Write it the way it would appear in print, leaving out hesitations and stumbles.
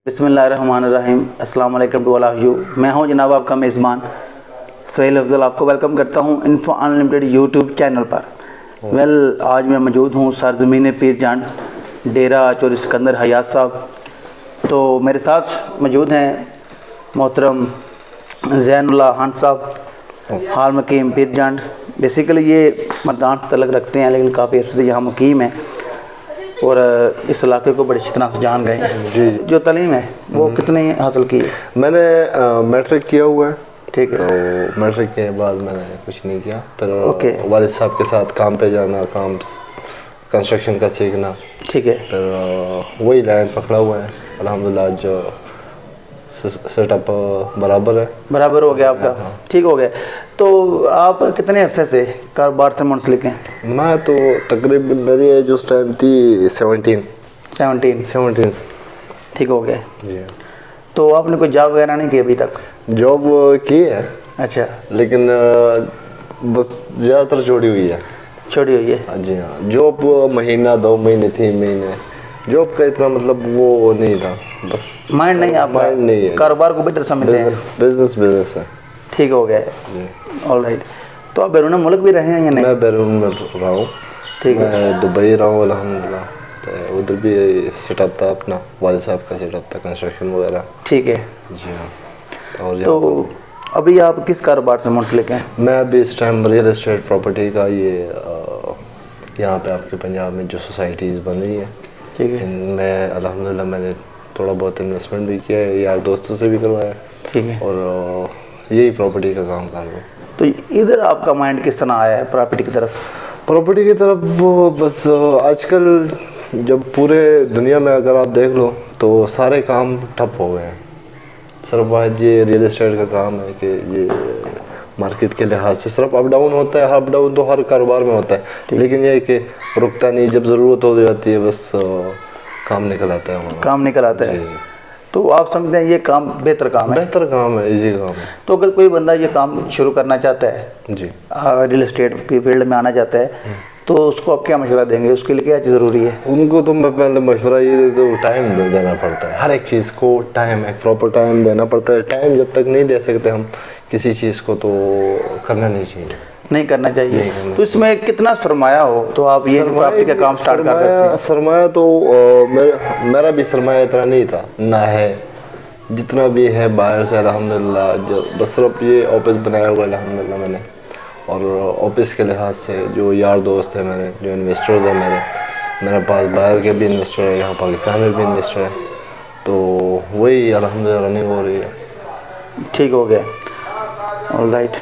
बिस्मिल्लाहिर्रहमानिर्रहीम। अस्सलाम वालेकुम टू ऑल ऑफ यू। मैं हूं जनाब आपका मेज़बान सुहेल अफजल। आपको वेलकम करता हूं इन्फो अनलिमिटेड यूट्यूब चैनल पर। आज मैं मौजूद हूं सरज़मीन पीर जांड डेरा चौधरी सिकंदर हयात साहब। तो मेरे साथ मौजूद हैं मोहतरम ज़ैनुल्लाह खान साहब, हाल मुकीम पीर जांड। बेसिकली ये मर्दान से तल्लुक़ रखते हैं लेकिन काफ़ी अर्से से यहाँ मुकीम है और इस इलाके को बड़ी अच्छी तरह से जान गए हैं। जी, जो तालीम है वो कितनी हासिल की है? मैंने मैट्रिक किया हुआ है। ठीक है। तो मैट्रिक के बाद मैंने कुछ नहीं किया, फिर ओके। वालिद साहब के साथ काम पे जाना, काम कंस्ट्रक्शन का सीखना, ठीक है। फिर वही लाइन पकड़ा हुआ है। अल्हम्दुलिल्लाह जो सेटअप बराबर हो गया आपका। ठीक हो गया। तो आप कितने अरसे से कारोबार से मुंसलिक हैं? मैं तो तकरीबन मेरी एज उस टाइम थी 17। ठीक हो गया। जी। तो आपने कोई जॉब वगैरह नहीं की अभी तक? जॉब की है, अच्छा, लेकिन बस ज़्यादातर छोड़ी हुई है। छोड़ी हुई है। जी हाँ, जॉब महीना 2 महीने 3 महीने, जॉब का इतना मतलब वो नहीं था, बस माइंड नहीं आपका? माइंड नहीं है, कारोबार को बेहतर समझते हैं। बिजनेस है। ठीक हो गया जी। All right. तो आप बैरून मुल्क भी रहे हैं या नहीं? मैं बैरून में रहा हूँ। ठीक है। मैं दुबई रहा हूँ अल्हम्दुलिल्लाह। तो उधर भी सेटअप था अपना, वालिद साहब का सेटअप था, कंस्ट्रक्शन वगैरह। ठीक है। जी हाँ। और तो अभी आप किस कारोबार से मुंसलिक हैं? मैं अभी इस टाइम रियल एस्टेट प्रॉपर्टी का यहाँ पे आपके पंजाब में जो सोसाइटीज़ बन रही हैं, ठीक है। इनमें अल्हम्दुलिल्लाह मैंने थोड़ा बहुत इन्वेस्टमेंट भी किया है, यार दोस्तों से भी करवाया, ठीक है। और यही प्रॉपर्टी का काम कर रहा हूँ। तो इधर आपका माइंड किस तरह आया है प्रॉपर्टी की तरफ? प्रॉपर्टी की तरफ वो बस आजकल जब पूरे दुनिया में अगर आप देख लो तो सारे काम ठप हो गए हैं। सिर्फ वाहिद ये रियल एस्टेट का काम है कि ये मार्केट के लिहाज से सिर्फ अप डाउन होता है। अप डाउन तो हर कारोबार में होता है, लेकिन ये है कि रुकता नहीं, जब ज़रूरत हो जाती है बस काम निकल आता है हमारा। काम निकल आता है। तो आप समझते हैं ये काम बेहतर काम है? बेहतर काम है, इजी काम है। तो अगर कोई बंदा ये काम शुरू करना चाहता है, जी, रियल एस्टेट की फील्ड में आना चाहता है, तो उसको आप क्या मशवरा देंगे? उसके लिए क्या चीज़ ज़रूरी है? उनको तो मैं पहले मशवरा ये देता हूँ, टाइम देना पड़ता है। हर एक चीज़ को टाइम, एक प्रॉपर टाइम देना पड़ता है। टाइम जब तक नहीं दे सकते हम किसी चीज़ को, तो करना नहीं चाहिए। नहीं करना चाहिए। तो इसमें कितना सरमाया हो तो आप ये प्रॉपर्टी का काम स्टार्ट कर सकते हैं? सरमाया तो मेरा भी सरमाया इतना नहीं था, ना है। जितना भी है बाहर से अल्हम्दुलिल्लाह, जो बस सिर्फ ये ऑफिस बनाया हुआ है अल्हम्दुलिल्लाह मैंने, और ऑफिस के लिहाज से जो यार दोस्त हैं मेरे, जो इन्वेस्टर्स हैं मेरे पास बाहर के भी इन्वेस्टर है, यहाँ पाकिस्तान में भी इन्वेस्टर है, तो वही अल्हम्दुलिल्लाह रनिंग हो रही है। ठीक हो गया। All right.